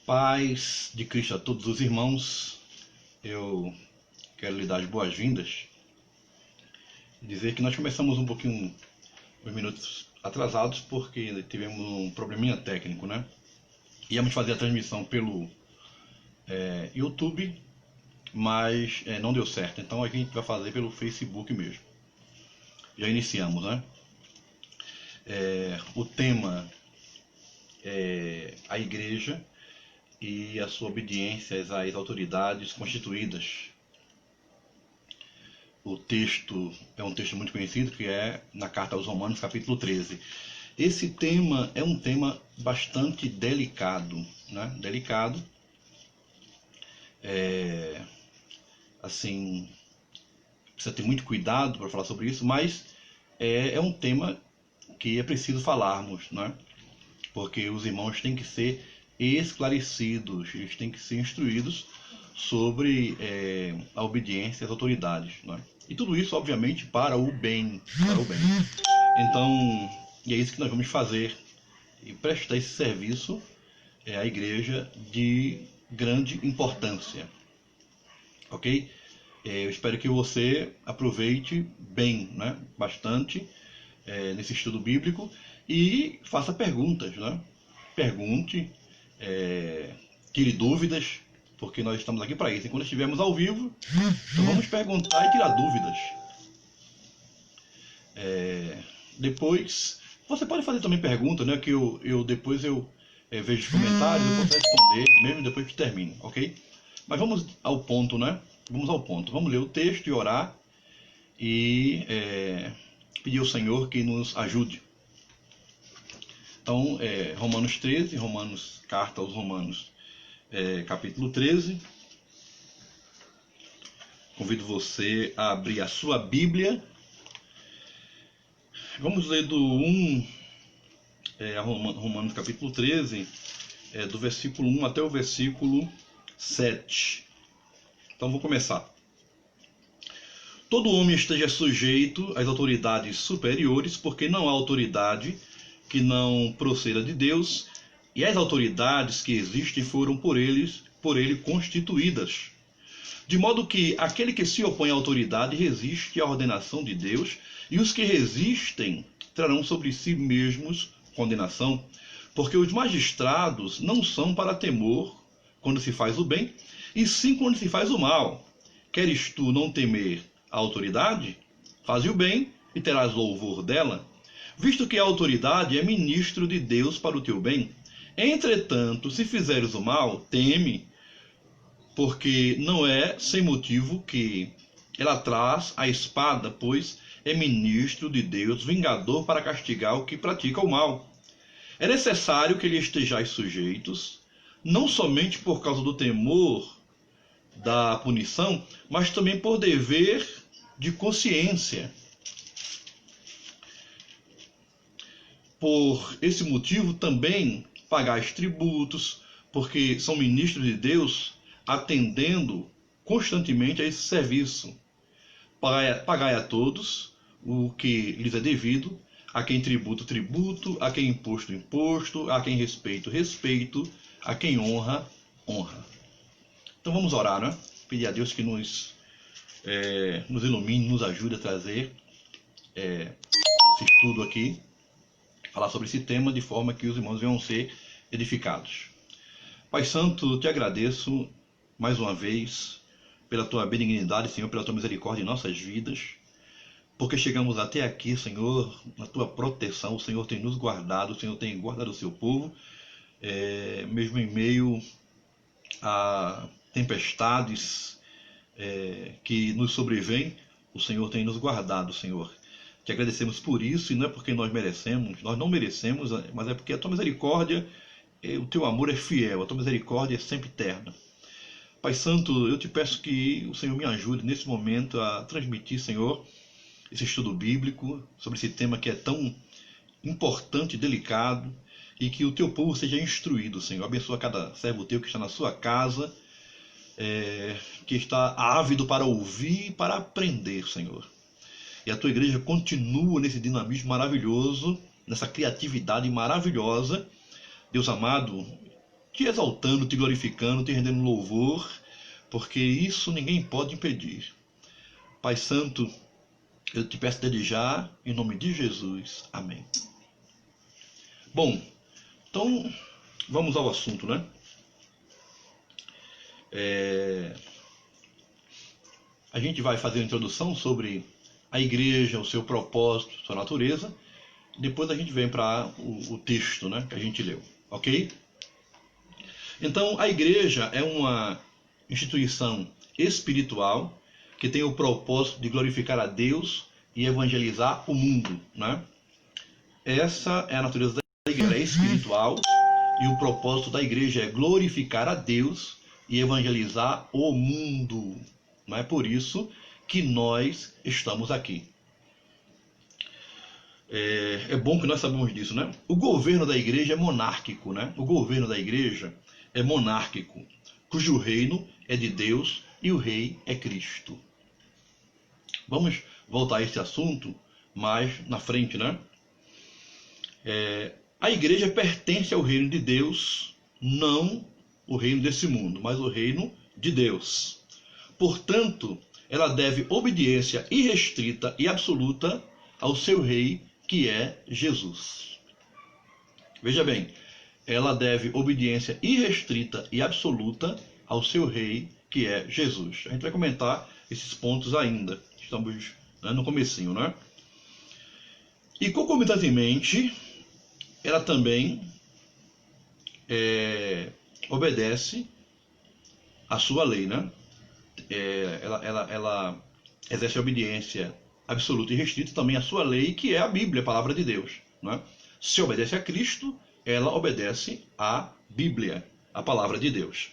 Paz de Cristo a todos os irmãos. Eu quero lhe dar as boas-vindas e dizer que nós começamos um pouquinho, uns minutos atrasados, porque tivemos um probleminha técnico, né? Íamos fazer a transmissão pelo YouTube, mas não deu certo, então a gente vai fazer pelo Facebook mesmo. Já iniciamos, né? O tema é a igreja e a sua obediência às autoridades constituídas. O texto é um texto muito conhecido, que é na Carta aos Romanos, capítulo 13. Esse tema é um tema bastante delicado, né? Delicado. Assim, precisa ter muito cuidado para falar sobre isso, mas é um tema que é preciso falarmos, né? Porque os irmãos têm que ser esclarecidos, eles têm que ser instruídos sobre a obediência às autoridades, né? E tudo isso, obviamente, para o bem. Então, e é isso que nós vamos fazer, e prestar esse serviço à igreja de grande importância, ok? Eu espero que você aproveite bem, né? Bastante nesse estudo bíblico e faça perguntas, né? Pergunte, tire dúvidas, porque nós estamos aqui para isso. E quando estivermos ao vivo, então vamos perguntar e tirar dúvidas. Depois, você pode fazer também perguntas, né? Que depois eu vejo os comentários, eu posso responder, mesmo depois que termine, ok? Mas vamos ao ponto, né? Vamos ao ponto. Vamos ler o texto e orar e pedir ao Senhor que nos ajude. Então, Romanos 13, Carta aos Romanos, capítulo 13. Convido você a abrir a sua Bíblia. Vamos ler do 1 a Romanos capítulo 13, do versículo 1 até o versículo 7. Então vou começar. Todo homem esteja sujeito às autoridades superiores, porque não há autoridade que não proceda de Deus, e as autoridades que existem foram por ele constituídas. De modo que aquele que se opõe à autoridade resiste à ordenação de Deus, e os que resistem trarão sobre si mesmos condenação, porque os magistrados não são para temor quando se faz o bem, e sim quando se faz o mal. Queres tu não temer a autoridade? Faze o bem e terás louvor dela, visto que a autoridade é ministro de Deus para o teu bem. Entretanto, se fizeres o mal, teme, porque não é sem motivo que ela traz a espada, pois é ministro de Deus, vingador para castigar o que pratica o mal. É necessário que lhe estejais sujeitos, não somente por causa do temor da punição, mas também por dever de consciência. Por esse motivo também pagais tributos, porque são ministros de Deus, atendendo constantemente a esse serviço. Pagai a todos o que lhes é devido, a quem tributo, tributo, a quem imposto, imposto, a quem respeito, respeito, a quem honra, honra. Então vamos orar, né? Pedir a Deus que nos ilumine, nos ajude a trazer esse estudo aqui, falar sobre esse tema de forma que os irmãos venham ser edificados. Pai Santo, te agradeço mais uma vez pela tua benignidade, Senhor, pela tua misericórdia em nossas vidas, porque chegamos até aqui, Senhor, na tua proteção. O Senhor tem nos guardado, o Senhor tem guardado o seu povo, mesmo em meio a tempestades que nos sobrevêm, o Senhor tem nos guardado, Senhor. Te agradecemos por isso, e não é porque nós não merecemos, mas é porque a tua misericórdia, o teu amor é fiel, a tua misericórdia é sempre eterna. Pai Santo, eu te peço que o Senhor me ajude nesse momento a transmitir, Senhor, esse estudo bíblico sobre esse tema que é tão importante e delicado, e que o teu povo seja instruído, Senhor. Abençoa cada servo teu que está na sua casa, que está ávido para ouvir e para aprender, Senhor. E a tua igreja continua nesse dinamismo maravilhoso, nessa criatividade maravilhosa. Deus amado, te exaltando, te glorificando, te rendendo louvor, porque isso ninguém pode impedir. Pai Santo, eu te peço desde já, em nome de Jesus. Amém. Bom, então vamos ao assunto, né? A gente vai fazer uma introdução sobre a igreja, o seu propósito, sua natureza. Depois a gente vem para o texto, né, que a gente leu, ok? Então, a igreja é uma instituição espiritual que tem o propósito de glorificar a Deus e evangelizar o mundo, né? Essa é a natureza da igreja, ela é espiritual, e o propósito da igreja é glorificar a Deus e evangelizar o mundo. Não é por isso que nós estamos aqui. É bom que nós sabemos disso, né? O governo da igreja é monárquico, né? O governo da igreja é monárquico, cujo reino é de Deus e o rei é Cristo. Vamos voltar a esse assunto mais na frente, né? A igreja pertence ao reino de Deus, não o reino desse mundo, mas o reino de Deus. Portanto, ela deve obediência irrestrita e absoluta ao seu rei, que é Jesus. Veja bem, ela deve obediência irrestrita e absoluta ao seu rei, que é Jesus. A gente vai comentar esses pontos ainda. Estamos, né, no comecinho, né? E concomitantemente, ela também obedece à sua lei, né? Ela exerce a obediência absoluta e restrita também à sua lei, que é a Bíblia, a palavra de Deus, né? Se obedece a Cristo, ela obedece à Bíblia, a palavra de Deus.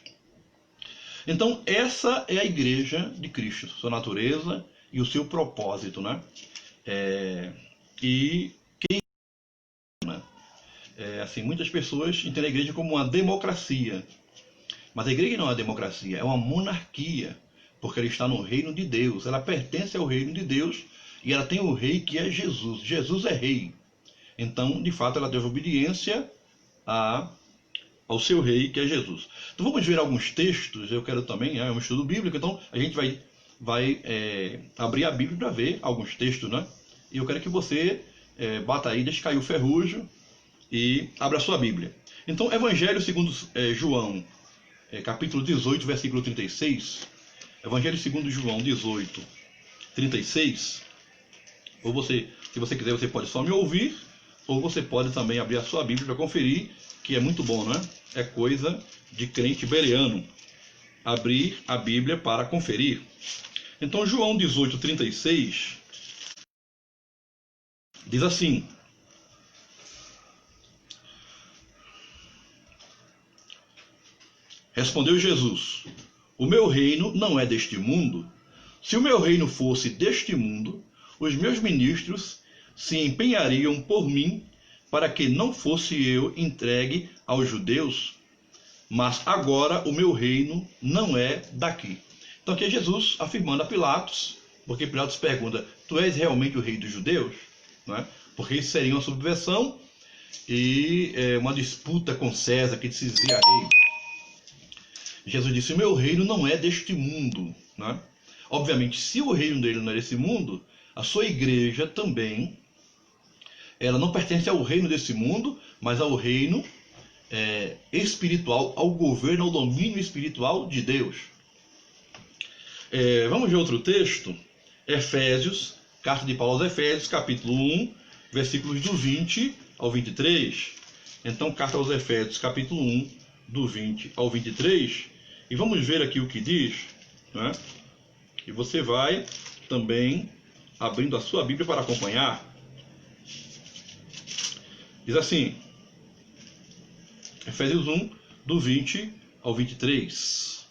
Então, essa é a igreja de Cristo, sua natureza e o seu propósito, né? Assim, muitas pessoas entendem a igreja como uma democracia, mas a igreja não é uma democracia, é uma monarquia, porque ela está no reino de Deus, ela pertence ao reino de Deus e ela tem o rei, que é Jesus. Jesus é rei. Então, de fato, ela deve obediência ao seu rei, que é Jesus. Então vamos ver alguns textos. Eu quero também, é um estudo bíblico, então a gente vai abrir a Bíblia para ver alguns textos, né? E eu quero que você bata aí, deixe cair o ferrugem e abra a sua Bíblia. Então, Evangelho segundo João, capítulo 18, versículo 36. Evangelho segundo João 18, 36. Ou você, se você quiser, você pode só me ouvir, ou você pode também abrir a sua Bíblia para conferir, que é muito bom, né? É coisa de crente bereano abrir a Bíblia para conferir. Então, João 18, 36 diz assim: Respondeu Jesus: O meu reino não é deste mundo. Se o meu reino fosse deste mundo, os meus ministros se empenhariam por mim para que não fosse eu entregue aos judeus, mas agora o meu reino não é daqui. Então aqui é Jesus afirmando a Pilatos, porque Pilatos pergunta: tu és realmente o rei dos judeus? Não é? Porque isso seria uma subversão e uma disputa com César, que se dizia rei. Jesus disse: o meu reino não é deste mundo, né? Obviamente, se o reino dele não é desse mundo, a sua igreja também, ela não pertence ao reino desse mundo, mas ao reino espiritual, ao governo, ao domínio espiritual de Deus. Vamos ver outro texto. Efésios, carta de Paulo aos Efésios, capítulo 1, versículos do 20 ao 23. Então, carta aos Efésios, capítulo 1, do 20 ao 23. E vamos ver aqui o que diz, né? E você vai também abrindo a sua Bíblia para acompanhar. Diz assim, Efésios 1, do 20 ao 23.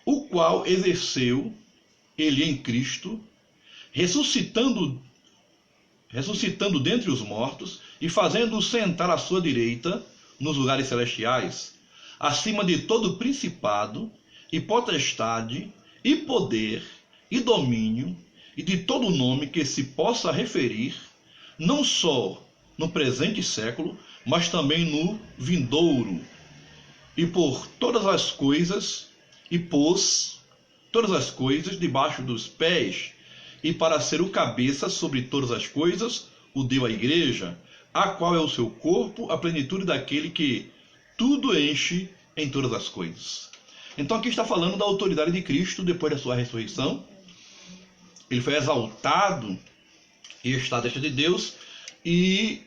O qual exerceu ele em Cristo, ressuscitando dentre os mortos e fazendo-o sentar à sua direita nos lugares celestiais, acima de todo principado e potestade e poder e domínio e de todo nome que se possa referir, não só no presente século, mas também no vindouro. E por todas as coisas, e pôs todas as coisas debaixo dos pés, e para ser o cabeça sobre todas as coisas, o deu à igreja, a qual é o seu corpo, a plenitude daquele que tudo enche em todas as coisas. Então aqui está falando da autoridade de Cristo depois da sua ressurreição. Ele foi exaltado e está à destra de Deus e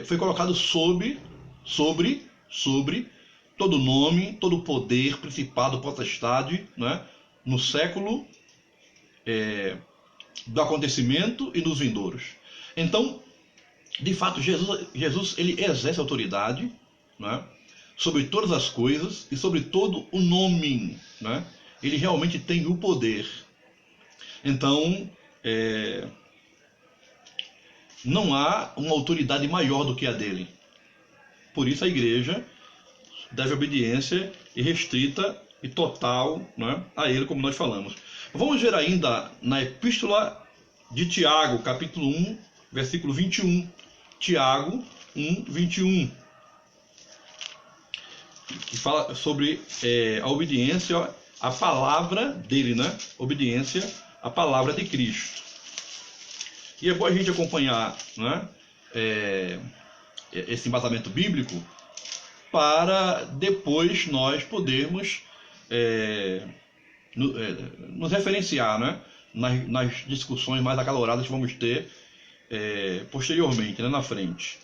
foi colocado sobre todo nome, todo poder, principado, potestade, né, no século do acontecimento e nos vindouros. Então, de fato, Jesus ele exerce autoridade, né, sobre todas as coisas e sobre todo o nome, né? Ele realmente tem o poder. Então, não há uma autoridade maior do que a dele. Por isso a igreja deve obediência irrestrita e total, né, a ele, como nós falamos. Vamos ver ainda na epístola de Tiago, capítulo 1, versículo 21. Tiago 1, 21. Que fala sobre a obediência à palavra dele, né? Obediência à palavra de Cristo. E é bom a gente acompanhar, né, esse embasamento bíblico para depois nós podermos nos referenciar, né, nas discussões mais acaloradas que vamos ter posteriormente, né, na frente.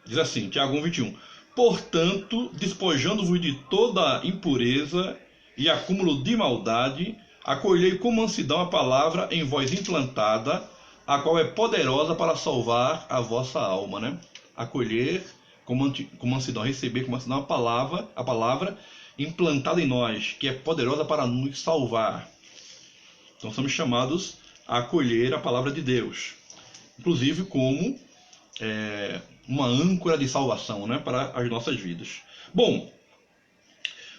Diz assim, Tiago 1,21. Portanto, despojando-vos de toda impureza e acúmulo de maldade, acolhei com mansidão a palavra em vós implantada, a qual é poderosa para salvar a vossa alma, né? Acolher com mansidão, receber com mansidão a palavra implantada em nós, que é poderosa para nos salvar. Então somos chamados a acolher a palavra de Deus, inclusive como uma âncora de salvação, né, para as nossas vidas. Bom,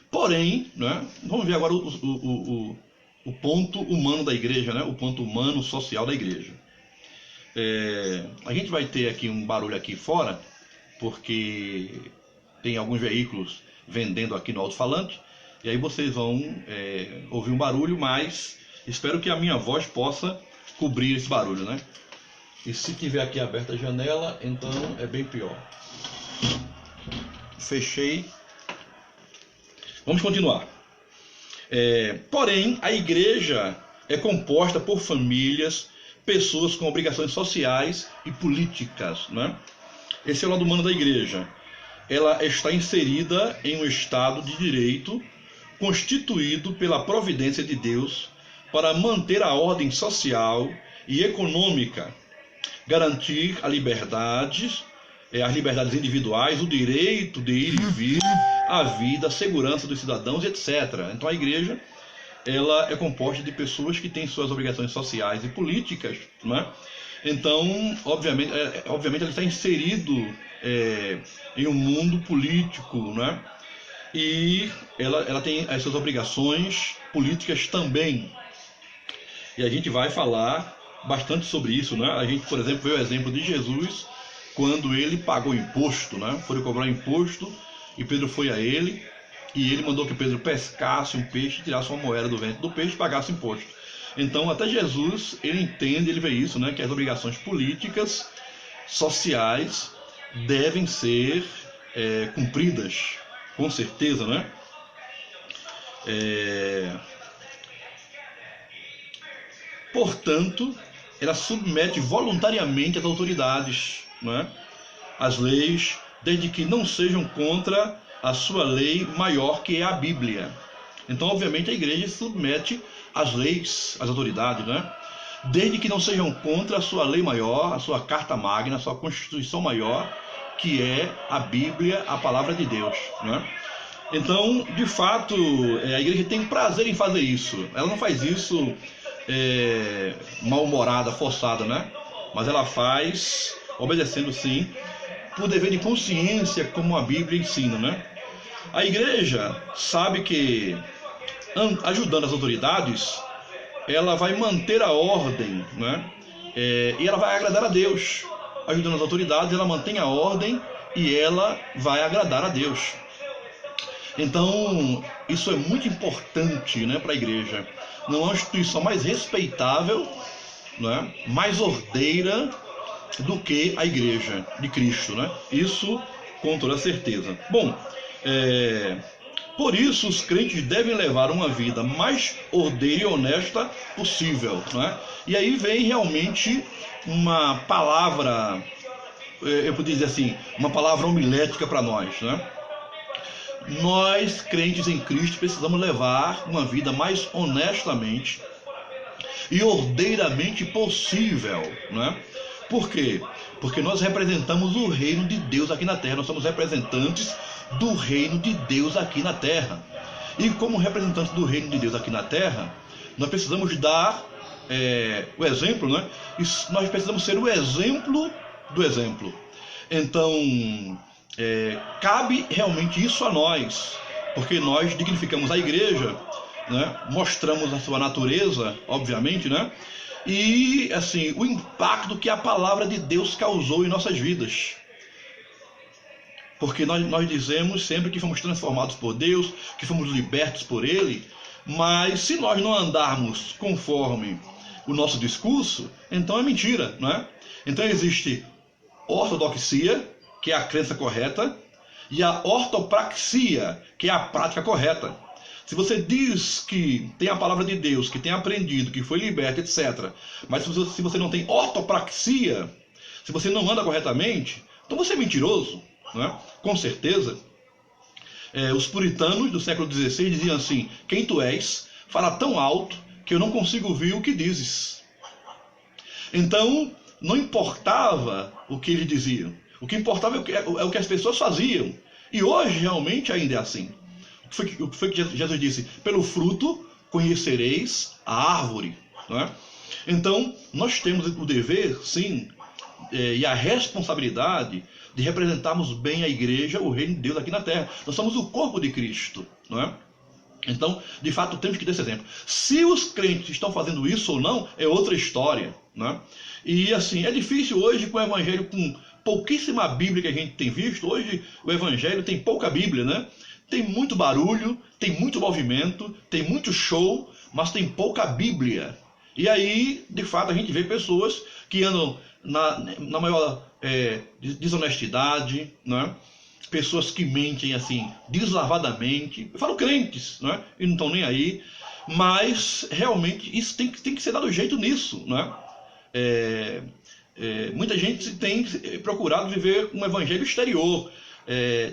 porém, né, vamos ver agora o ponto humano da igreja, né, o ponto humano social da igreja. A gente vai ter aqui um barulho aqui fora, porque tem alguns veículos vendendo aqui no alto-falante, e aí vocês vão ouvir um barulho, mas espero que a minha voz possa cobrir esse barulho, né? E se tiver aqui aberta a janela, então é bem pior. Fechei. Vamos continuar. Porém, a igreja é composta por famílias, pessoas com obrigações sociais e políticas, né? Esse é o lado humano da igreja. Ela está inserida em um Estado de direito constituído pela providência de Deus para manter a ordem social e econômica, garantir as liberdades individuais, o direito de ir e vir, a vida, a segurança dos cidadãos, etc. Então a igreja ela é composta de pessoas que têm suas obrigações sociais e políticas, né? Então, obviamente ela está inserido em um mundo político, né? E ela tem as suas obrigações políticas também. E a gente vai falar bastante sobre isso, né? A gente, por exemplo, vê o exemplo de Jesus quando ele pagou imposto, né? Foi cobrar imposto e Pedro foi a ele e ele mandou que Pedro pescasse um peixe, tirasse uma moeda do ventre do peixe e pagasse imposto. Então, até Jesus, ele entende, ele vê isso, né? Que as obrigações políticas, sociais, devem ser cumpridas, com certeza, né? Portanto, ela submete voluntariamente as autoridades, né, as leis, desde que não sejam contra a sua lei maior, que é a Bíblia. Então, obviamente, a igreja submete as leis, as autoridades, né, desde que não sejam contra a sua lei maior, a sua carta magna, a sua constituição maior, que é a Bíblia, a palavra de Deus, né? Então, de fato, a igreja tem prazer em fazer isso. Ela não faz isso mal-humorada, forçada, né? Mas ela faz obedecendo, sim, por dever de consciência, como a Bíblia ensina, né? A igreja sabe que, ajudando as autoridades, ela vai manter a ordem, né? e ela vai agradar a Deus. Ajudando as autoridades, ela mantém a ordem e ela vai agradar a Deus. Então, isso é muito importante, né, para a igreja. Não é uma instituição mais respeitável, né, mais ordeira do que a igreja de Cristo, né? Isso com toda certeza. Bom, por isso os crentes devem levar uma vida mais ordeira e honesta possível, né? E aí vem realmente uma palavra, eu poderia dizer assim, uma palavra homilética para nós, né? Nós, crentes em Cristo, precisamos levar uma vida mais honestamente e ordeiramente possível, né? Por quê? Porque nós representamos o reino de Deus aqui na terra. Nós somos representantes do reino de Deus aqui na terra. E como representantes do reino de Deus aqui na terra, nós precisamos dar o exemplo, né? Nós precisamos ser o exemplo do exemplo. Então, cabe realmente isso a nós, porque nós dignificamos a igreja, né? Mostramos a sua natureza, obviamente, né? E assim, o impacto que a palavra de Deus causou em nossas vidas. Porque nós dizemos sempre que fomos transformados por Deus, que fomos libertos por Ele, mas se nós não andarmos conforme o nosso discurso, então é mentira, não é? Então existe ortodoxia, que é a crença correta, e a ortopraxia, que é a prática correta. Se você diz que tem a palavra de Deus, que tem aprendido, que foi liberto, etc., mas se você não tem ortopraxia, se você não anda corretamente, então você é mentiroso, não é? Com certeza. Os puritanos do século XVI diziam assim: quem tu és, fala tão alto que eu não consigo ouvir o que dizes. Então, não importava o que eles diziam. O que importava é o que as pessoas faziam. E hoje realmente ainda é assim. O que foi que Jesus disse? Pelo fruto conhecereis a árvore. Não é? Então, nós temos o dever, sim, e a responsabilidade de representarmos bem a igreja, o reino de Deus aqui na terra. Nós somos o corpo de Cristo. Não é? Então, de fato, temos que ter esse exemplo. Se os crentes estão fazendo isso ou não, é outra história. Né? E assim, é difícil hoje com o evangelho, com pouquíssima Bíblia que a gente tem visto. Hoje o evangelho tem pouca Bíblia, né? Tem muito barulho, tem muito movimento, tem muito show, mas tem pouca Bíblia. E aí, de fato, a gente vê pessoas que andam na maior desonestidade, né? Pessoas que mentem assim, deslavadamente. Eu falo crentes, né? E não estão nem aí. Mas, realmente, isso tem que ser dado jeito nisso, né? Muita gente tem procurado viver um evangelho exterior,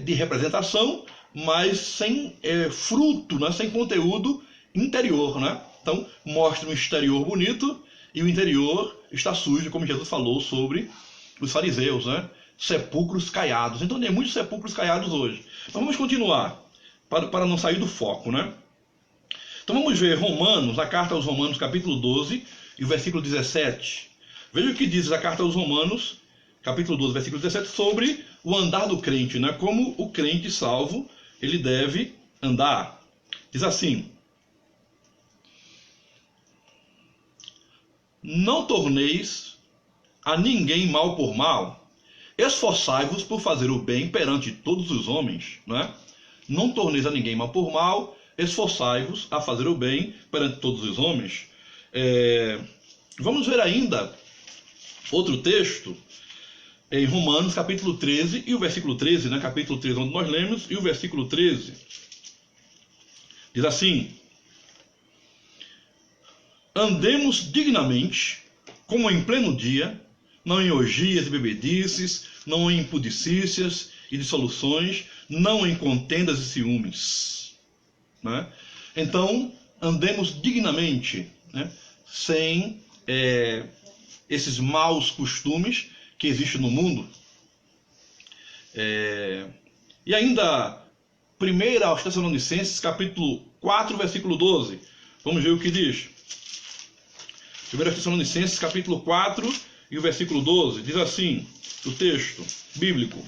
de representação, mas sem fruto, né? Sem conteúdo interior, né? Então, mostra um exterior bonito e o interior está sujo, como Jesus falou sobre os fariseus, né? Sepulcros caiados. Então tem muitos sepulcros caiados hoje. Então vamos continuar, para não sair do foco, né? Então vamos ver Romanos, a carta aos Romanos, capítulo 12 e o versículo 17. Veja o que diz a carta aos Romanos, capítulo 12, versículo 17, sobre o andar do crente, né? Como o crente salvo, ele deve andar. Diz assim: não torneis a ninguém mal por mal, esforçai-vos por fazer o bem perante todos os homens, né? Não torneis a ninguém mal por mal, esforçai-vos a fazer o bem perante todos os homens. Vamos ver ainda outro texto em Romanos, capítulo 13 e o versículo 13, né? Capítulo 13, onde nós lemos, e o versículo 13 diz assim: andemos dignamente, como em pleno dia, não em orgias e bebedices, não em impudicícias e dissoluções, não em contendas e ciúmes. Né? Então, andemos dignamente, né? Sem esses maus costumes que existem no mundo. E ainda, 1 aos Tessalonicenses, capítulo 4, versículo 12. Vamos ver o que diz. 1 Tessalonicenses, capítulo 4 e o versículo 12. Diz assim, o texto bíblico: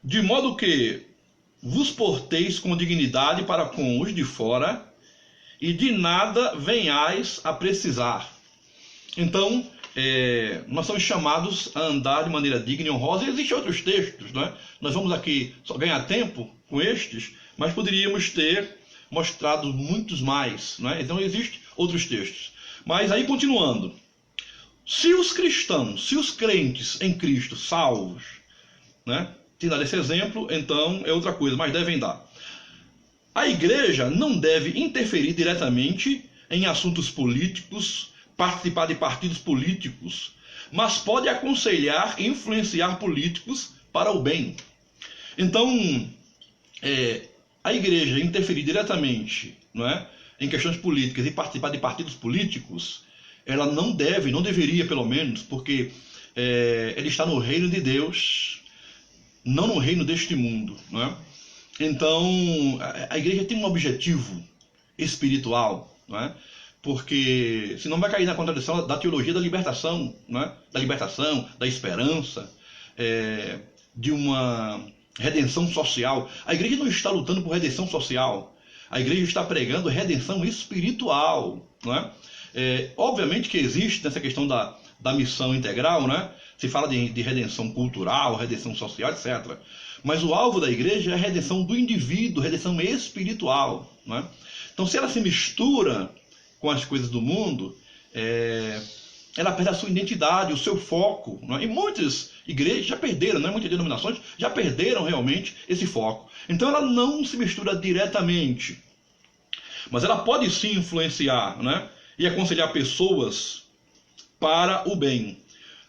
de modo que vos porteis com dignidade para com os de fora, e de nada venhais a precisar. Então, nós somos chamados a andar de maneira digna e honrosa. E existem outros textos, né? Nós vamos aqui só ganhar tempo com estes, mas poderíamos ter mostrado muitos mais, né? Então existem outros textos. Mas aí, continuando, se os cristãos, se os crentes em Cristo, salvos, né, tem dado esse exemplo, então é outra coisa, mas devem dar. A igreja não deve interferir diretamente em assuntos políticos, participar de partidos políticos, mas pode aconselhar e influenciar políticos para o bem. Então, a igreja interferir diretamente, não é, em questões políticas e participar de partidos políticos, ela não deveria pelo menos, porque ela está no reino de Deus, não no reino deste mundo, não é? Então, a igreja tem um objetivo espiritual, não é? Porque senão vai cair na contradição da teologia da libertação, não é? Da libertação, da esperança, de uma redenção social. A igreja não está lutando por redenção social, a igreja está pregando redenção espiritual, não é? Obviamente que existe nessa questão da missão integral, né? Se fala de redenção cultural, redenção social, etc. Mas o alvo da igreja é a redenção do indivíduo, redenção espiritual, né? Então, se ela se mistura com as coisas do mundo, ela perde a sua identidade, o seu foco, né? E muitas igrejas já perderam, né? Muitas denominações já perderam realmente esse foco. Então ela não se mistura diretamente, mas ela pode sim influenciar, né? E aconselhar pessoas para o bem.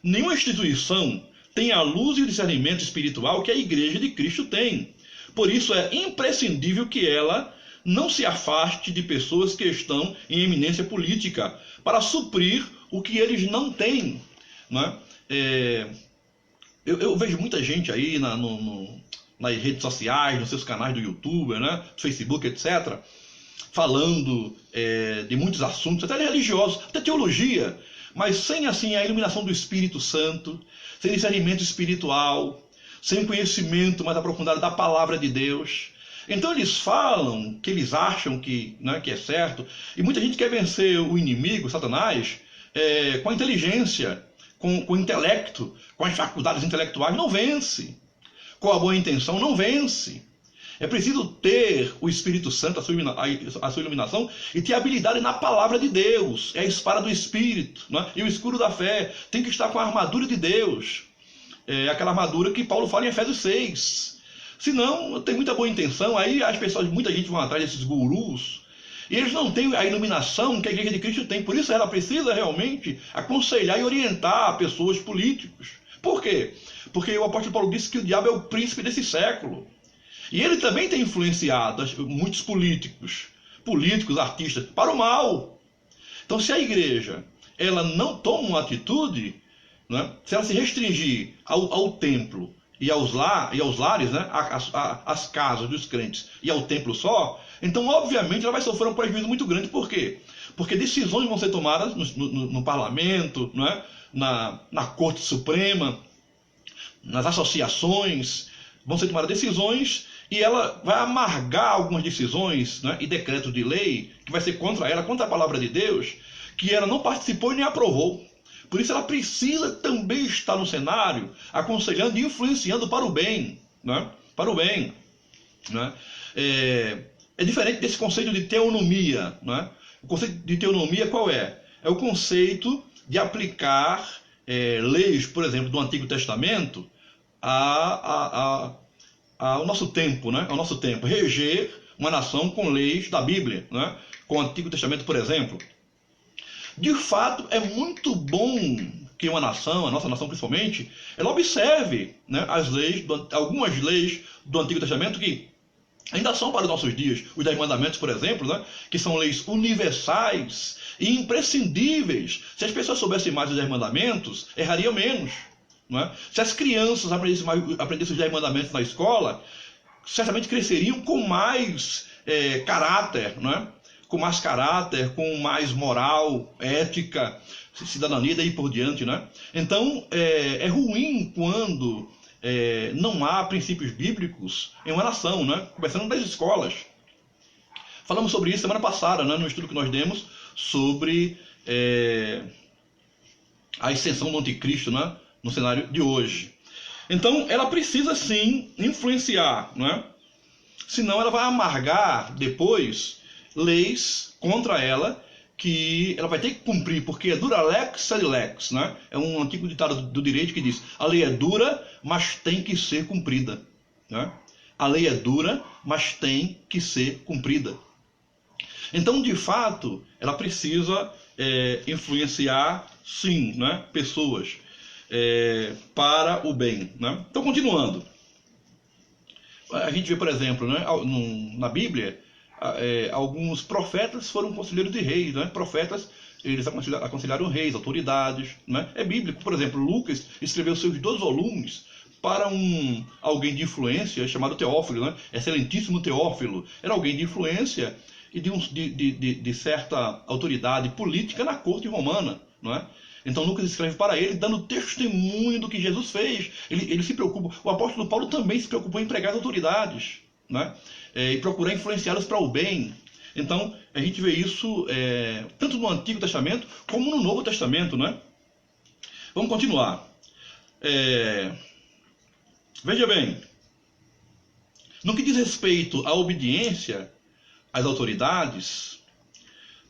Nenhuma instituição tem a luz e o discernimento espiritual que a Igreja de Cristo tem. Por isso é imprescindível que ela não se afaste de pessoas que estão em eminência política para suprir o que eles não têm, né? Eu vejo muita gente aí nas redes sociais, nos seus canais do YouTube, né, Facebook, etc., falando de muitos assuntos, até religiosos, até teologia, mas sem assim a iluminação do Espírito Santo, sem discernimento espiritual, sem conhecimento mais aprofundado da palavra de Deus. Então eles falam que eles acham que, né, que é certo, e muita gente quer vencer o inimigo, Satanás, com a inteligência, com o intelecto, com as faculdades intelectuais, não vence. Com a boa intenção, não vence. É preciso ter o Espírito Santo, a sua iluminação, e ter habilidade na palavra de Deus. É a espada do Espírito, né? E o escudo da fé. Tem que estar com a armadura de Deus. Aquela armadura que Paulo fala em Efésios 6. Senão, tem muita boa intenção, aí as pessoas, muita gente vão atrás desses gurus, e eles não têm a iluminação que a Igreja de Cristo tem. Por isso ela precisa realmente aconselhar e orientar pessoas políticos. Por quê? Porque o apóstolo Paulo disse que o diabo é o príncipe desse século. E ele também tem influenciado muitos políticos, artistas, para o mal. Então, se a igreja ela não toma uma atitude, né, se ela se restringir ao templo e aos lares, né, às casas dos crentes e ao templo só, então, obviamente, ela vai sofrer um prejuízo muito grande. Por quê? Porque decisões vão ser tomadas no parlamento, né, na Corte Suprema, nas associações, vão ser tomadas decisões, e ela vai amargar algumas decisões, né, e decretos de lei que vai ser contra ela, contra a palavra de Deus, que ela não participou e nem aprovou. Por isso ela precisa também estar no cenário, aconselhando e influenciando para o bem, né? Para o bem, né? É diferente desse conceito de teonomia, né? O conceito de teonomia qual é? É o conceito de aplicar leis, por exemplo, do Antigo Testamento ao nosso tempo, né? Ao nosso tempo, reger uma nação com leis da Bíblia, né? Com o Antigo Testamento, por exemplo. De fato, é muito bom que uma nação, a nossa nação principalmente, ela observe, né, algumas leis do Antigo Testamento que ainda são para os nossos dias. Os 10 mandamentos, por exemplo, né, que são leis universais e imprescindíveis. Se as pessoas soubessem mais os 10 mandamentos, errariam menos. Não é? Se as crianças aprendessem os 10 mandamentos na escola, certamente cresceriam com mais caráter, não é? Com mais caráter, com mais moral, ética, cidadania e daí por diante, né? Então, é ruim quando não há princípios bíblicos em uma nação, né? Começando das escolas. Falamos sobre isso semana passada, né, no estudo que nós demos sobre a ascensão do anticristo, né, no cenário de hoje. Então, ela precisa sim influenciar, né? Senão ela vai amargar depois leis contra ela que ela vai ter que cumprir, porque é dura lex sed lex, né? É um antigo ditado do direito que diz: a lei é dura, mas tem que ser cumprida, né? A lei é dura, mas tem que ser cumprida. Então, de fato, ela precisa influenciar, sim, né, pessoas para o bem, né? Então, continuando. A gente vê, por exemplo, né, na Bíblia, alguns profetas foram conselheiros de reis, né? Profetas, eles aconselharam reis, autoridades, né? É bíblico. Por exemplo, Lucas escreveu seus 2 volumes para alguém de influência chamado Teófilo, né? Excelentíssimo Teófilo. Era alguém de influência e de certa autoridade política na corte romana, não é? Então Lucas escreve para ele, dando testemunho do que Jesus fez. Ele se preocupa. O apóstolo Paulo também se preocupou em pregar as autoridades, né? E procurar influenciá-las para o bem. Então a gente vê isso tanto no Antigo Testamento como no Novo Testamento, né? Vamos continuar. Veja bem, no que diz respeito à obediência às autoridades,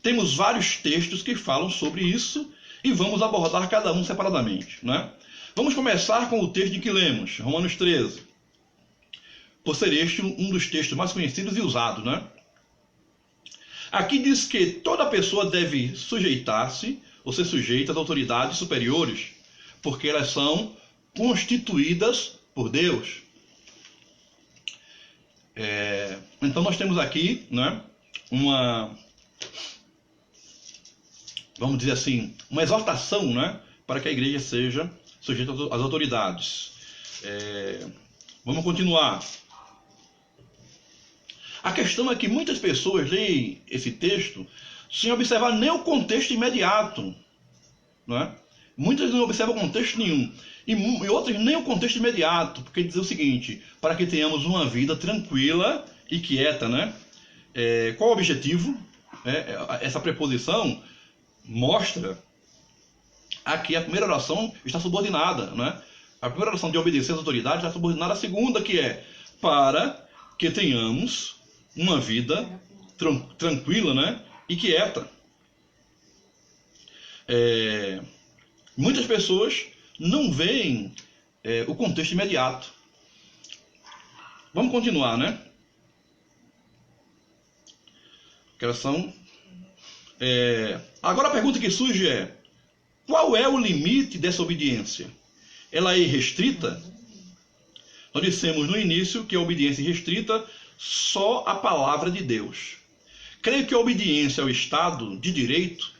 temos vários textos que falam sobre isso e vamos abordar cada um separadamente, né? Vamos começar com o texto de que lemos, Romanos 13. Por ser este um dos textos mais conhecidos e usados, né? Aqui diz que toda pessoa deve sujeitar-se ou ser sujeita às autoridades superiores, porque elas são constituídas por Deus. Então nós temos aqui, né, vamos dizer assim, uma exortação, né, para que a igreja seja sujeita às autoridades. Vamos continuar. A questão é que muitas pessoas leem esse texto sem observar nem o contexto imediato, né? Muitas não observam contexto nenhum. E outras nem o contexto imediato, porque diz o seguinte: para que tenhamos uma vida tranquila e quieta, né? Qual o objetivo? Essa preposição mostra aqui a primeira oração está subordinada, né? A primeira oração de obedecer às autoridades está subordinada à segunda, que é para que tenhamos uma vida tranquila, né, e quieta. Muitas pessoas não veem o contexto imediato. Vamos continuar, né? Agora a pergunta que surge é: qual é o limite dessa obediência? Ela é irrestrita? Nós dissemos no início que a obediência é restrita só à palavra de Deus. Creio que a obediência ao Estado de Direito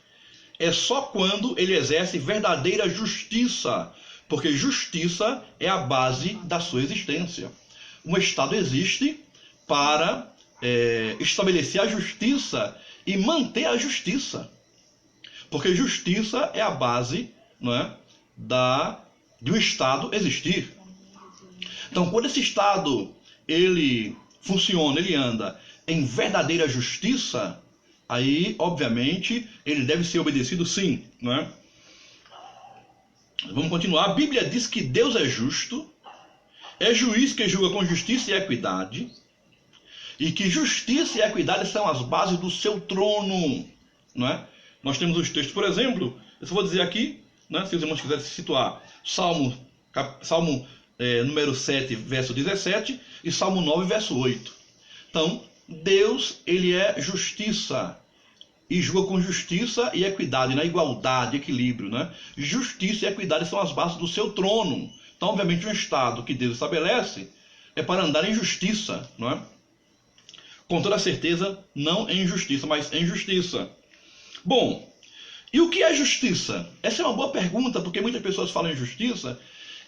é só quando ele exerce verdadeira justiça, porque justiça é a base da sua existência. Um Estado existe para estabelecer a justiça e manter a justiça, porque justiça é a base, não é, de um Estado existir. Então, quando esse Estado ele funciona, ele anda em verdadeira justiça, aí, obviamente, ele deve ser obedecido sim, não é? Vamos continuar. A Bíblia diz que Deus é justo, é juiz que julga com justiça e equidade, e que justiça e equidade são as bases do seu trono, não é? Nós temos os textos, por exemplo, eu só vou dizer aqui, né, se os irmãos quiserem se situar, Salmo número 7, verso 17, e Salmo 9, verso 8. Então, Deus, ele é justiça, e julga com justiça e equidade, na igualdade, equilíbrio, né? Justiça e equidade são as bases do seu trono. Então, obviamente, um Estado que Deus estabelece é para andar em justiça, não é? Com toda certeza, não em injustiça, mas em justiça. Bom, e o que é justiça? Essa é uma boa pergunta, porque muitas pessoas falam em justiça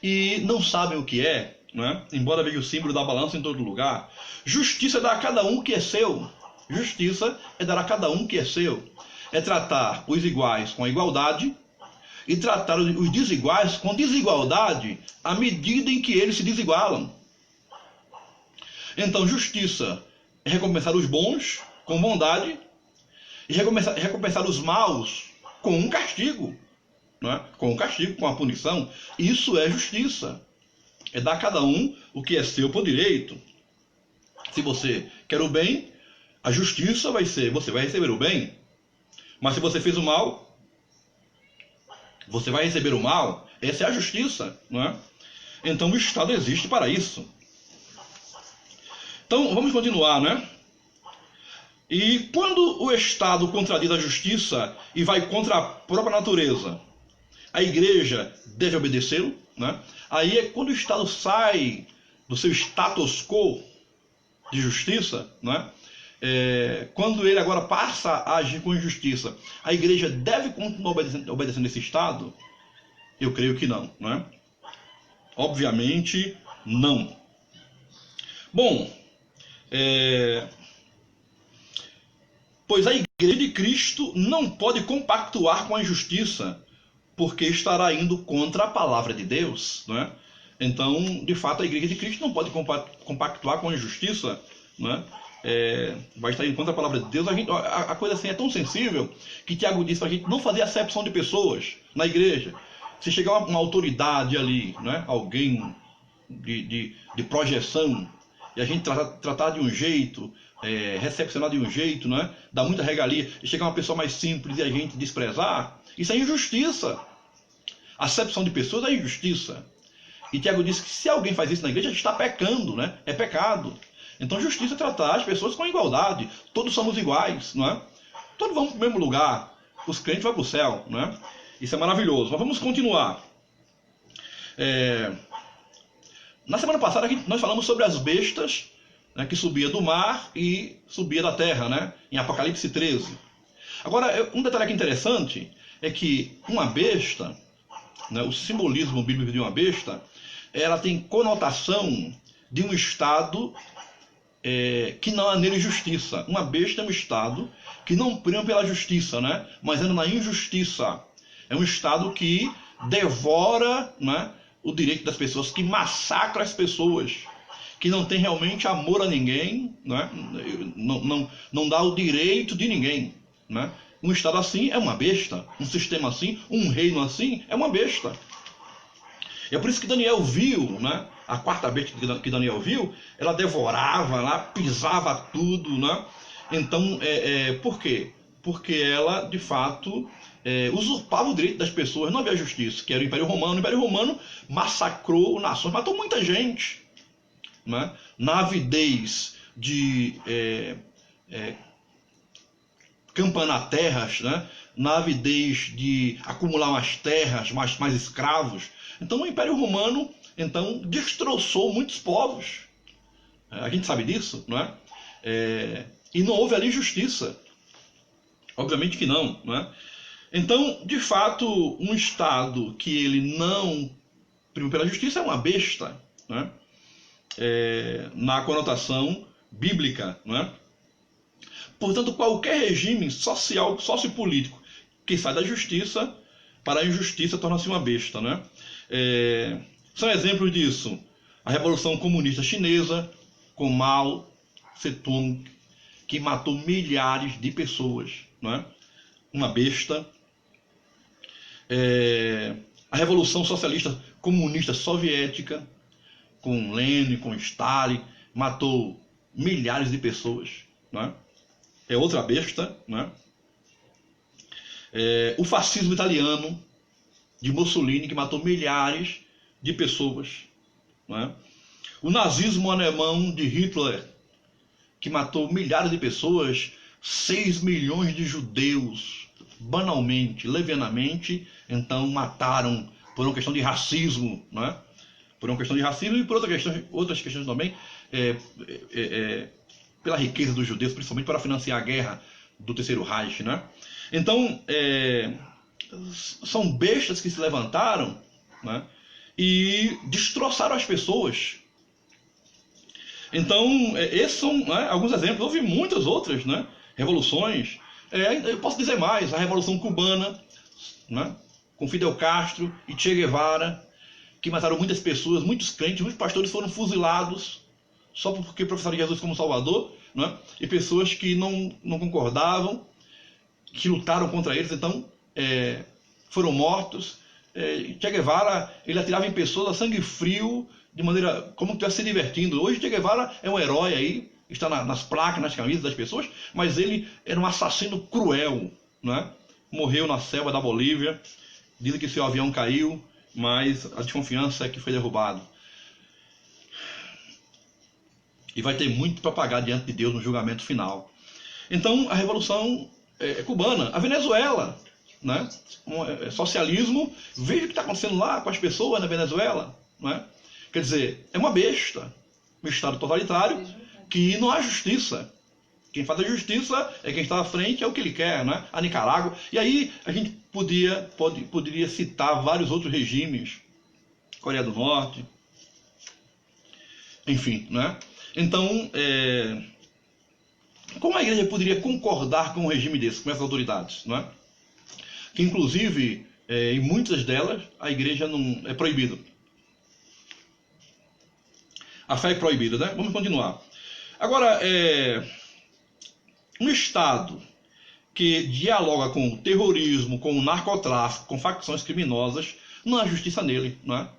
e não sabem o que é, não é? Embora veja o símbolo da balança em todo lugar. Justiça é dar a cada um o que é seu. Justiça é dar a cada um o que é seu. É tratar os iguais com a igualdade e tratar os desiguais com desigualdade à medida em que eles se desigualam. Então, justiça é recompensar os bons com bondade e recompensar os maus com um castigo, não é? Com um castigo, com a punição. Isso é justiça. É dar a cada um o que é seu por direito. Se você quer o bem, a justiça vai ser, você vai receber o bem. Mas se você fez o mal, você vai receber o mal. Essa é a justiça, não é? Então o Estado existe para isso. Então vamos continuar, né? E quando o Estado contradiz a justiça e vai contra a própria natureza, a igreja deve obedecê-lo, né? Aí é quando o Estado sai do seu status quo de justiça, né? Quando ele agora passa a agir com injustiça, a igreja deve continuar obedecendo esse Estado? Eu creio que não, né? Obviamente não. Bom, pois a igreja de Cristo não pode compactuar com a injustiça, porque estará indo contra a palavra de Deus, não é? Então, de fato, a igreja de Cristo não pode compactuar com a injustiça, não é? Vai estar indo contra a palavra de Deus. A coisa assim é tão sensível que Tiago disse para a gente não fazer acepção de pessoas na igreja. Se chegar uma autoridade ali, né, alguém de projeção, e a gente tratar de um jeito, recepcionar de um jeito, né, dar muita regalia, e chegar uma pessoa mais simples e a gente desprezar, isso é injustiça. Acepção de pessoas é injustiça. E Tiago disse que se alguém faz isso na igreja, está pecando, né? É pecado. Então justiça é tratar as pessoas com igualdade. Todos somos iguais, não é? Todos vamos para o mesmo lugar. Os crentes vão para o céu, não é? Isso é maravilhoso. Mas vamos continuar. Na semana passada nós falamos sobre as bestas, né, que subia do mar e subia da terra, né? Em Apocalipse 13. Agora, um detalhe aqui interessante é que uma besta, né, o simbolismo bíblico de uma besta, ela tem conotação de um estado que não há nele justiça. Uma besta é um estado que não prima pela justiça, né, mas anda na injustiça. É um estado que devora, né, o direito das pessoas, que massacra as pessoas, que não tem realmente amor a ninguém, né, não dá o direito de ninguém, né. Um estado assim é uma besta. Um sistema assim, um reino assim é uma besta. E é por isso que Daniel viu, né? A quarta besta que Daniel viu, ela devorava, ela pisava tudo, né? Então, por quê? Porque ela, de fato, usurpava o direito das pessoas. Não havia justiça, que era o Império Romano. O Império Romano massacrou nações, matou muita gente, né? Na avidez de campanar terras, né? Na avidez de acumular mais terras, mais escravos. Então o Império Romano destroçou muitos povos. A gente sabe disso, não é? E não houve ali justiça. Obviamente que não, não é? Então, de fato, um Estado que ele não prima pela justiça é uma besta, não é? Na conotação bíblica, não é? Portanto, qualquer regime social, sociopolítico que sai da justiça para a injustiça torna-se uma besta, né? São exemplos disso a Revolução Comunista Chinesa, com Mao Tse-tung, que matou milhares de pessoas, não é? Uma besta. A Revolução Socialista Comunista Soviética, com Lenin, com Stalin, matou milhares de pessoas, não é? É outra besta, né? O fascismo italiano de Mussolini, que matou milhares de pessoas, né? O nazismo alemão de Hitler, que matou milhares de pessoas, 6 milhões de judeus, banalmente, levianamente, então mataram por uma questão de racismo, né? Por uma questão de racismo e por outras questões também, pela riqueza dos judeus, principalmente para financiar a guerra do Terceiro Reich, né? Então, são bestas que se levantaram, né, e destroçaram as pessoas. Então, esses são, né, alguns exemplos. Houve muitas outras, né, revoluções. Eu posso dizer mais, a Revolução Cubana, né, com Fidel Castro e Che Guevara, que mataram muitas pessoas, muitos crentes, muitos pastores foram fuzilados, só porque professaram Jesus como Salvador. não é? E pessoas que não concordavam, que lutaram contra eles, então foram mortos. Che Guevara, ele atirava em pessoas a sangue frio, de maneira como que estivesse se divertindo. Hoje Che Guevara é um herói aí, está nas placas, nas camisas das pessoas, mas ele era um assassino cruel, não é? Morreu na selva da Bolívia. Dizem que seu avião caiu, mas a desconfiança é que foi derrubado. E vai ter muito para pagar diante de Deus no julgamento final. Então, a Revolução Cubana, a Venezuela, né? Socialismo, veja o que está acontecendo lá com as pessoas na Venezuela, né? Quer dizer, é uma besta, um Estado totalitário que não há justiça. Quem faz a justiça é quem está à frente, é o que ele quer, né? A Nicarágua. E aí a gente poderia citar vários outros regimes, Coreia do Norte, enfim, né? Então, como a igreja poderia concordar com um regime desse, com essas autoridades, não é? Que inclusive, em muitas delas, a igreja não é proibida. A fé é proibida, né? Vamos continuar. Agora, um Estado que dialoga com o terrorismo, com o narcotráfico, com facções criminosas, não há justiça nele, não é?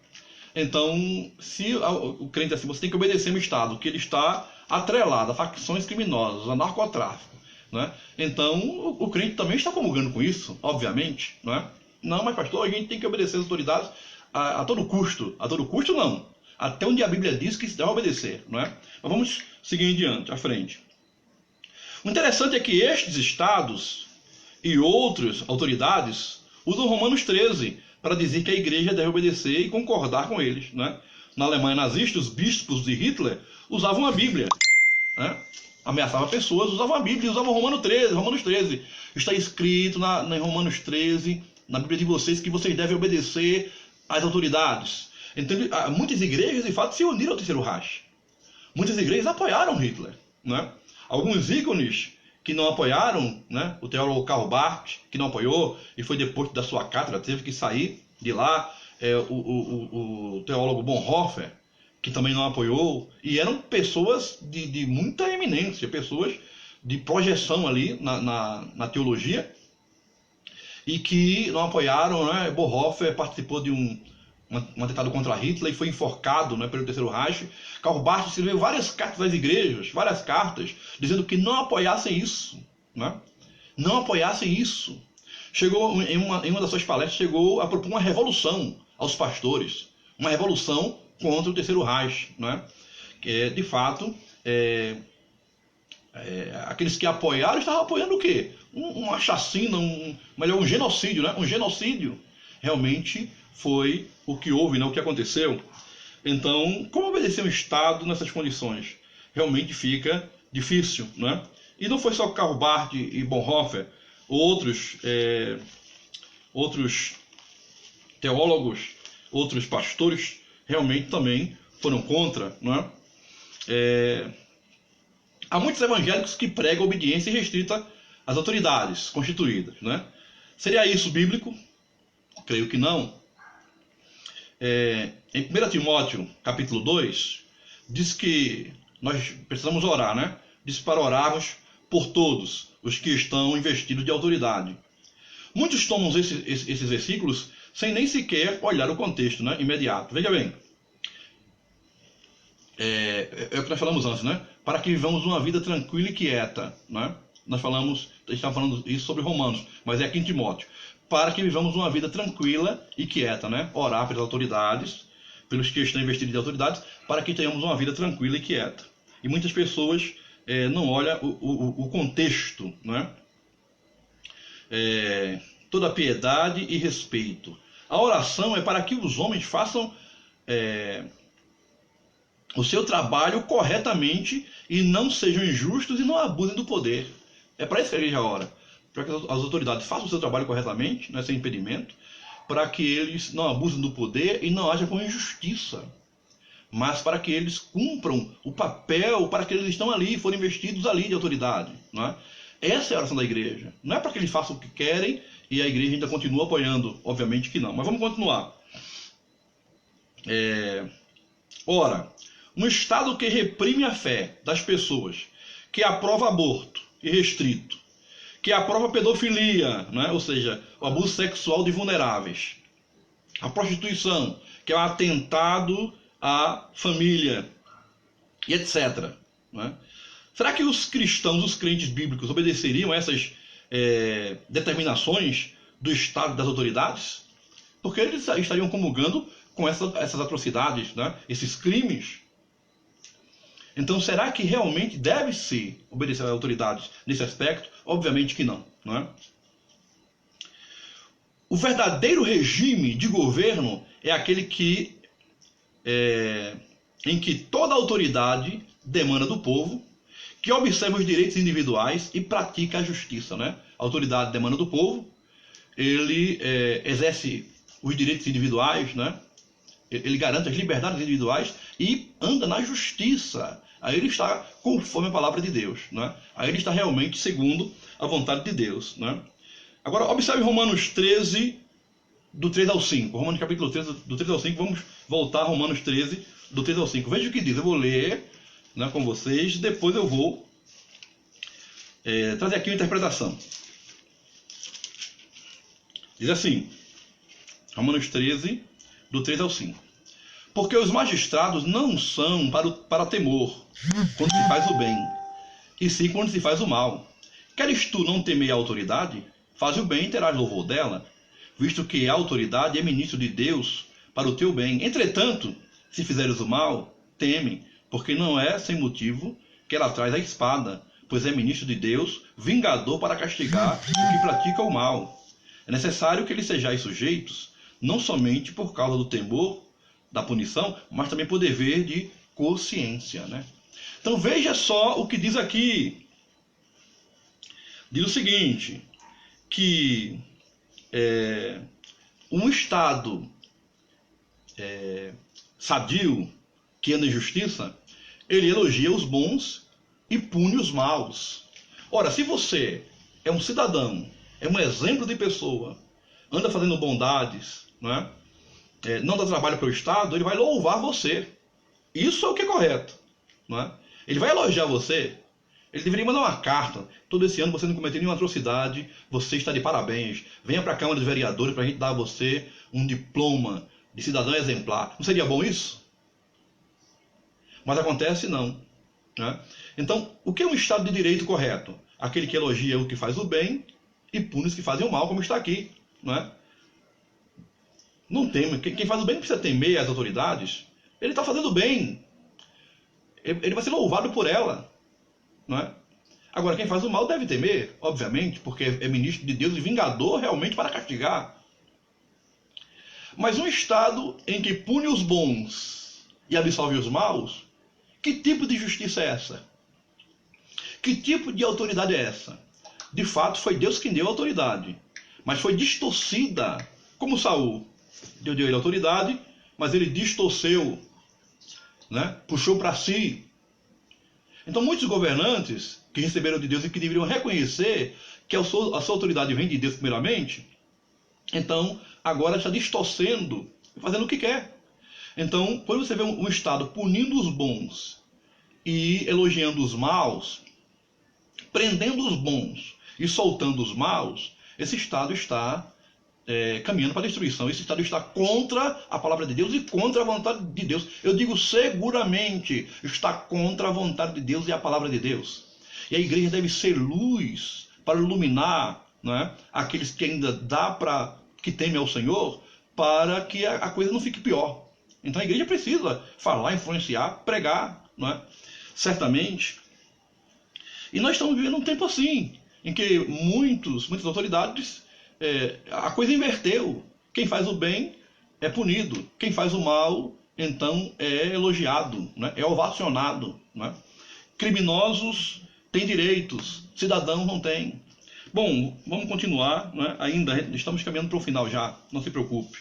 Então, se o crente é assim, você tem que obedecer ao Estado, que ele está atrelado a facções criminosas, a narcotráfico, né? Então, o crente também está comulgando com isso, obviamente, não é? Não, mas pastor, a gente tem que obedecer às autoridades a todo custo. A todo custo, não. Até onde a Bíblia diz que se deve obedecer, não é? Mas vamos seguir em diante, à frente. O interessante é que estes estados e outras autoridades usam Romanos 13 para dizer que a igreja deve obedecer e concordar com eles, né? Na Alemanha nazista, os bispos de Hitler usavam a Bíblia, né? Ameaçavam pessoas, usavam a Bíblia, usavam Romanos 13. Está escrito em Romanos 13, na Bíblia de vocês, que vocês devem obedecer às autoridades. Então, muitas igrejas, de fato, se uniram ao Terceiro Reich. Muitas igrejas apoiaram Hitler, né? Alguns ícones que não apoiaram, né? O teólogo Karl Barth, que não apoiou e foi deposto da sua cátedra, teve que sair de lá. O teólogo Bonhoeffer, que também não apoiou, e eram pessoas de muita eminência, pessoas de projeção ali na teologia, e que não apoiaram, né? Bonhoeffer participou de um atentado contra Hitler e foi enforcado, né, pelo Terceiro Reich. Karl Barth escreveu várias cartas às igrejas, várias cartas, dizendo que não apoiassem isso, né? Não apoiassem isso. Chegou em uma das suas palestras, chegou a propor uma revolução aos pastores, uma revolução contra o Terceiro Reich, né? Que de fato, aqueles que apoiaram estavam apoiando o quê? Uma chacina, um genocídio, né? Um genocídio. Realmente foi o que houve, né? O que aconteceu. Então, como obedecer um Estado nessas condições? Realmente fica difícil, né? E não foi só Karl Barth e Bonhoeffer, outros teólogos, outros pastores realmente também foram contra, não é? Há muitos evangélicos que pregam obediência restrita às autoridades constituídas, né? Seria isso bíblico? Creio que não. Em 1 Timóteo, capítulo 2, diz que nós precisamos orar, né? Diz para orarmos por todos os que estão investidos de autoridade. Muitos tomam esses versículos sem nem sequer olhar o contexto, né, imediato. Veja bem, é o que nós falamos antes, né? Para que vivamos uma vida tranquila e quieta, né? Estamos falando isso sobre Romanos, mas é aqui em Timóteo. Para que vivamos uma vida tranquila e quieta, né? Orar pelas autoridades, pelos que estão investidos de autoridades, para que tenhamos uma vida tranquila e quieta. E muitas pessoas não olham o contexto, né? Toda piedade e respeito. A oração é para que os homens façam o seu trabalho corretamente e não sejam injustos e não abusem do poder. É para isso que a igreja ora. Para que as autoridades façam o seu trabalho corretamente, né, sem impedimento, para que eles não abusem do poder e não haja com injustiça, mas para que eles cumpram o papel para que eles estão ali, foram investidos ali de autoridade, não é? Essa é a oração da igreja. Não é para que eles façam o que querem e a igreja ainda continua apoiando, obviamente que não. Mas vamos continuar. Ora, um Estado que reprime a fé das pessoas, que aprova aborto irrestrito, que aprova pedofilia, né? Ou seja, o abuso sexual de vulneráveis, a prostituição, que é um atentado à família, e etc. Né? Será que os cristãos, os crentes bíblicos, obedeceriam a essas determinações do Estado e das autoridades? Porque eles estariam comulgando com essas atrocidades, né? Esses crimes. Então, será que realmente deve-se obedecer às autoridades nesse aspecto? Obviamente que não, não é? O verdadeiro regime de governo é aquele em que toda autoridade demanda do povo, que observa os direitos individuais e pratica a justiça, né? A autoridade demanda do povo, ele exerce os direitos individuais, né? Ele garante as liberdades individuais e anda na justiça. Aí ele está conforme a palavra de Deus, né? Aí ele está realmente segundo a vontade de Deus, né? Agora, observe Romanos 13, do 3 ao 5. Romanos capítulo 13, do 3 ao 5. Vamos voltar a Romanos 13, do 3 ao 5. Veja o que diz. Eu vou ler, né, com vocês, depois eu vou trazer aqui uma interpretação. Diz assim, Romanos 13, do 3 ao 5. Porque os magistrados não são para temor, quando se faz o bem, e sim quando se faz o mal. Queres tu não temer a autoridade? Faz o bem e terás louvor dela, visto que a autoridade é ministro de Deus para o teu bem. Entretanto, se fizeres o mal, teme, porque não é sem motivo que ela traz a espada, pois é ministro de Deus, vingador para castigar o que pratica o mal. É necessário que lhe sejais sujeitos, não somente por causa do temor da punição, mas também por dever de consciência, né? Então veja só o que diz aqui. Diz o seguinte, que um Estado sadio, que anda em justiça, ele elogia os bons e pune os maus. Ora, se você é um cidadão, é um exemplo de pessoa, anda fazendo bondades, né? Não dá trabalho para o Estado, ele vai louvar você. Isso é o que é correto, não é? Ele vai elogiar você. Ele deveria mandar uma carta. Todo esse ano você não cometeu nenhuma atrocidade, você está de parabéns. Venha para a Câmara dos Vereadores para a gente dar a você um diploma de cidadão exemplar. Não seria bom isso? Mas acontece não, né? Então, o que é um Estado de direito correto? Aquele que elogia o que faz o bem e pune os que fazem o mal, como está aqui, não é? Não teme. Quem faz o bem não precisa temer as autoridades. Ele está fazendo bem. Ele vai ser louvado por ela, não é? Agora, quem faz o mal deve temer, obviamente, porque é ministro de Deus e vingador realmente para castigar. Mas um Estado em que pune os bons e absolve os maus, que tipo de justiça é essa? Que tipo de autoridade é essa? De fato, foi Deus quem deu a autoridade, mas foi distorcida, como Saul. Deus deu ele a autoridade, mas ele distorceu, né? Puxou para si. Então muitos governantes que receberam de Deus e que deveriam reconhecer que a sua autoridade vem de Deus primeiramente, então agora está distorcendo e fazendo o que quer. Então, quando você vê um Estado punindo os bons e elogiando os maus, prendendo os bons e soltando os maus, esse Estado está caminhando para a destruição. Esse Estado está contra a palavra de Deus e contra a vontade de Deus. Eu digo seguramente, está contra a vontade de Deus e a palavra de Deus. E a igreja deve ser luz para iluminar, não é, aqueles que ainda que temem ao Senhor, para que a coisa não fique pior. Então a igreja precisa falar, influenciar, pregar, não é? Certamente. E nós estamos vivendo um tempo assim, em que muitas autoridades, a coisa inverteu. Quem faz o bem é punido. Quem faz o mal, então, é elogiado, né? É ovacionado, né? Criminosos têm direitos, cidadãos não têm. Bom, vamos continuar, né? Ainda estamos caminhando para o final já, não se preocupe.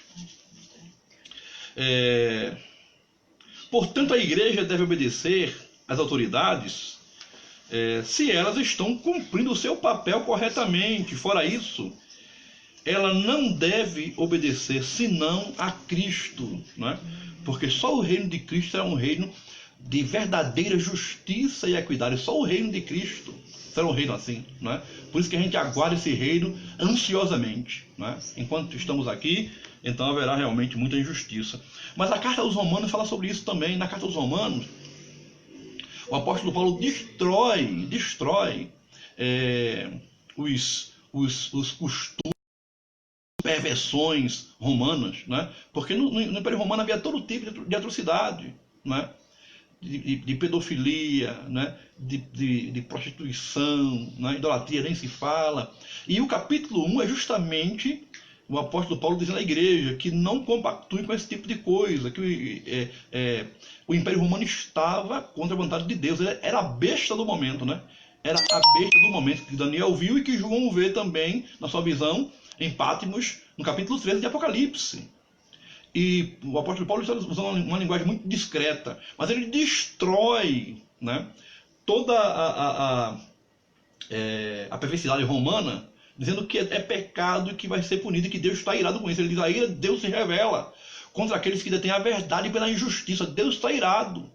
Portanto, a igreja deve obedecer às autoridades se elas estão cumprindo o seu papel corretamente. Fora isso, ela não deve obedecer senão a Cristo, né? Porque só o reino de Cristo é um reino de verdadeira justiça e equidade. Só o reino de Cristo será um reino assim, não é? Por isso que a gente aguarda esse reino ansiosamente, não é? Enquanto estamos aqui, então haverá realmente muita injustiça. Mas a carta aos Romanos fala sobre isso também. Na carta aos Romanos, o apóstolo Paulo destrói os costumes, perversões romanas, né? Porque no Império Romano havia todo tipo de atrocidade, né? De pedofilia, né? de prostituição, né? Idolatria nem se fala. E o capítulo 1 é justamente o apóstolo Paulo dizendo à igreja que não compactue com esse tipo de coisa, que o Império Romano estava contra a vontade de Deus. Ele era a besta do momento, né? Era a besta do momento que Daniel viu e que João vê também na sua visão em Patmos, no capítulo 13 de Apocalipse. E o apóstolo Paulo está usando uma linguagem muito discreta, mas ele destrói, né, toda a perversidade romana, dizendo que é pecado e que vai ser punido e que Deus está irado com isso. Ele diz: a ira de Deus se revela contra aqueles que detêm a verdade pela injustiça. Deus está irado.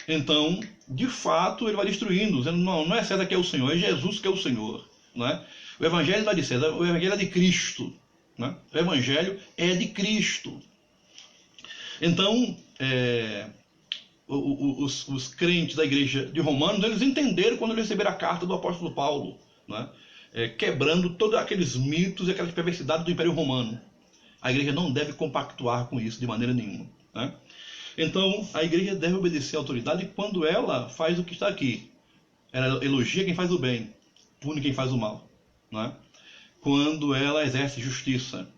Então, de fato, ele vai destruindo, dizendo: não é César que é o Senhor, é Jesus que é o Senhor, né? O evangelho não é de César, o evangelho é de Cristo, né? O evangelho é de Cristo. Então, os crentes da igreja de Romanos, eles entenderam quando eles receberam a carta do apóstolo Paulo, né? Quebrando todos aqueles mitos e aquelas perversidades do Império Romano. A igreja não deve compactuar com isso de maneira nenhuma, né? Então, a igreja deve obedecer à autoridade quando ela faz o que está aqui. Ela elogia quem faz o bem, pune quem faz o mal, né? Quando ela exerce justiça,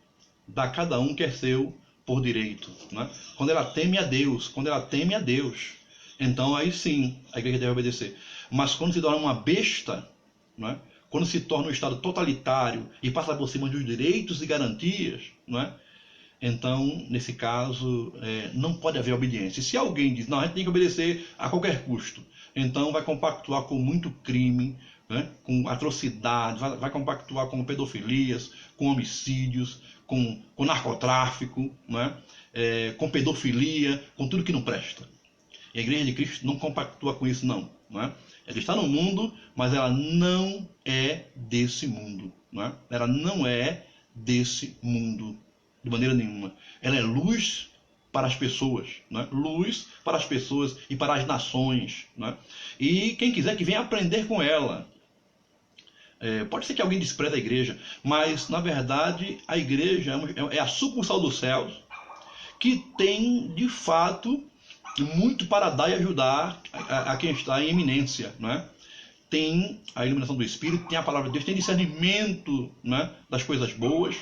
dá a cada um que é seu por direito, né? Quando ela teme a Deus, então aí sim a igreja deve obedecer. Mas quando se torna uma besta, né? Quando se torna um Estado totalitário e passa por cima dos direitos e garantias, né? Então, nesse caso, não pode haver obediência. E se alguém diz: não, a gente tem que obedecer a qualquer custo, então vai compactuar com muito crime, né? Com atrocidades, vai compactuar com pedofilias, com homicídios, com narcotráfico, né? Com pedofilia, com tudo que não presta. E a igreja de Cristo não compactua com isso, não, né? Ela está no mundo, mas ela não é desse mundo, né? Ela não é desse mundo de maneira nenhuma. Ela é luz para as pessoas, né? Luz para as pessoas e para as nações, né? E quem quiser que venha aprender com ela. Pode ser que alguém despreze a igreja, mas na verdade a igreja é a sucursal dos céus, que tem de fato muito para dar e ajudar a quem está em eminência, né? Tem a iluminação do Espírito, tem a palavra de Deus, tem discernimento, né, das coisas boas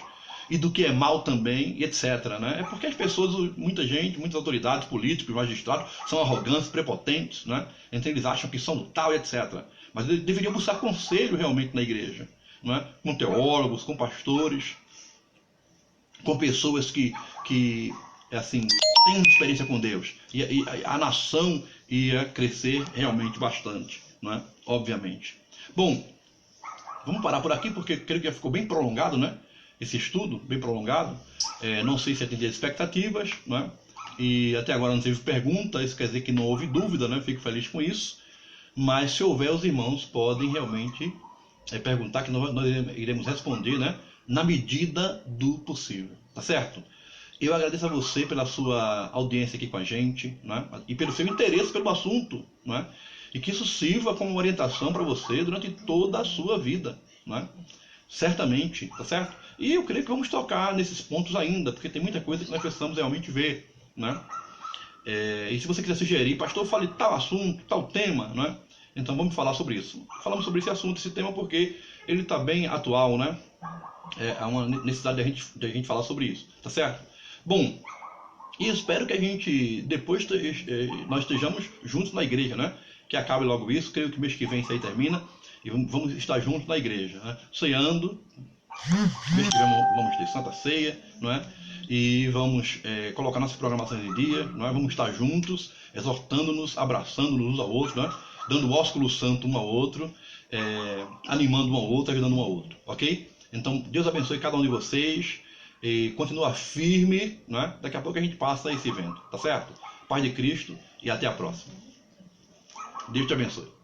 e do que é mal também, e etc, né? É porque as pessoas, muita gente, muitas autoridades, políticos, magistrados, são arrogantes, prepotentes, né? Então eles acham que são tal e etc. Mas eles deveriam buscar conselho realmente na igreja, né? Com teólogos, com pastores, com pessoas que assim, têm experiência com Deus. E a nação ia crescer realmente bastante, né? Obviamente. Bom, vamos parar por aqui, porque creio que já ficou bem prolongado, né? Esse estudo, bem prolongado. Não sei se atendeu as expectativas, né? E até agora não teve pergunta, isso quer dizer que não houve dúvida, né? Fico feliz com isso. Mas se houver, os irmãos podem realmente perguntar, que nós iremos responder, né? Na medida do possível, tá certo? Eu agradeço a você pela sua audiência aqui com a gente, né? E pelo seu interesse pelo assunto, né? E que isso sirva como orientação para você durante toda a sua vida, né? Certamente, tá certo? E eu creio que vamos tocar nesses pontos ainda, porque tem muita coisa que nós precisamos realmente ver, né? E se você quiser sugerir: pastor, fale tal assunto, tal tema, né? Então vamos falar sobre isso. Falamos sobre esse assunto, esse tema, porque ele está bem atual, né? Há uma necessidade de a gente falar sobre isso, tá certo? Bom, e espero que a gente depois nós estejamos juntos na igreja, né? Que acabe logo isso. Creio que mês que vem isso aí termina e vamos estar juntos na igreja, né? Ceando. Mês que vem vamos ter Santa Ceia, não é? E vamos colocar nossas programações em dia, não é? Vamos estar juntos, exortando-nos, abraçando-nos uns ao outro, não é? Dando o ósculo santo um ao outro, animando um ao outro, ajudando um ao outro, ok? Então Deus abençoe cada um de vocês e continua firme, não é? Daqui a pouco a gente passa esse evento, tá certo? Paz de Cristo e até a próxima. Deus te abençoe.